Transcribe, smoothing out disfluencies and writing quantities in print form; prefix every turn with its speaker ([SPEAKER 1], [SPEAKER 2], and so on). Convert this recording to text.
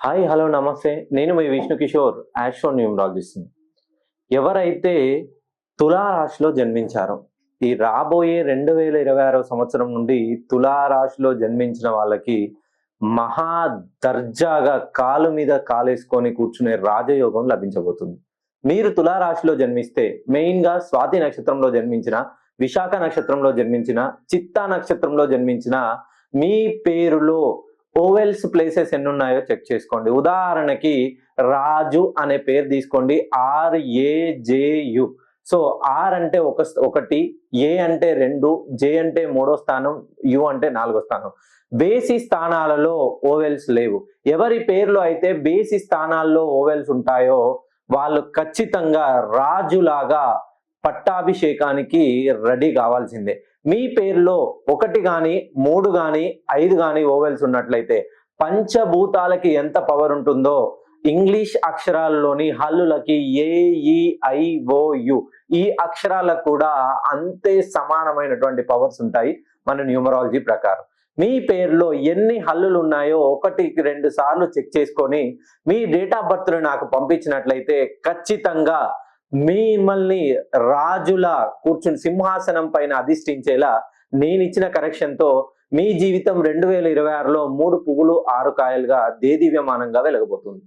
[SPEAKER 1] Hi hello నమస్తే. నేను మీ Vishnu Kishore, astro న్యూమరాలజిస్ట్‌ని. ఎవరైతే తులా రాశిలో జన్మించారో, ఈ రాబోయే 2026 సంవత్సరం నుండి తులా రాశిలో జన్మించిన వాళ్ళకి మహా దర్జాగా కాలు మీద కాలేసుకొని కూర్చునే రాజయోగం లభించబోతుంది. మీరు తులా రాశిలో జన్మిస్తే మెయిన్‌గా స్వాతి నక్షత్రంలో జన్మించిన, విశాఖ నక్షత్రంలో జన్మించిన, చిత్తా నక్షత్రంలో జన్మించిన మీ పేరులో ఓవెల్స్ ప్లేసెస్ ఎన్నున్నాయో చెక్ చేసుకోండి. ఉదాహరణకి రాజు అనే పేరు తీసుకోండి. RAJU. సో ఆర్ అంటే ఒకటి, ఏ అంటే 2, జే అంటే 3వ స్థానం, యు అంటే 4వ స్థానం. బేసి స్థానాలలో ఓవెల్స్ లేవు. ఎవరి పేర్లో అయితే బేసి స్థానాల్లో ఓవెల్స్ ఉంటాయో వాళ్ళు ఖచ్చితంగా రాజులాగా పట్టాభిషేకానికి రెడీ కావాల్సిందే. మీ పేరులో 1 గాని, 3 గాని, 5 గాని ఓవెల్స్ ఉన్నట్లయితే పంచభూతాలకి ఎంత పవర్ ఉంటుందో ఇంగ్లీష్ అక్షరాల్లోని హల్లులకి AEIOU ఈ అక్షరాలకు కూడా అంతే సమానమైనటువంటి పవర్స్ ఉంటాయి మన న్యూమరాలజీ ప్రకారం. మీ పేరులో ఎన్ని హల్లులు ఉన్నాయో 1-2 సార్లు చెక్ చేసుకొని మీ డేట్ ఆఫ్ బర్త్ నాకు పంపించినట్లయితే ఖచ్చితంగా మిమ్మల్ని రాజులా కూర్చుని సింహాసనం పైన అధిష్ఠించేలా నేనిచ్చిన కరెక్షన్‌తో మీ జీవితం 2026లో 3 పువ్వులు 6 కాయలుగా దేదీప్యమానంగా వెలగబోతుంది.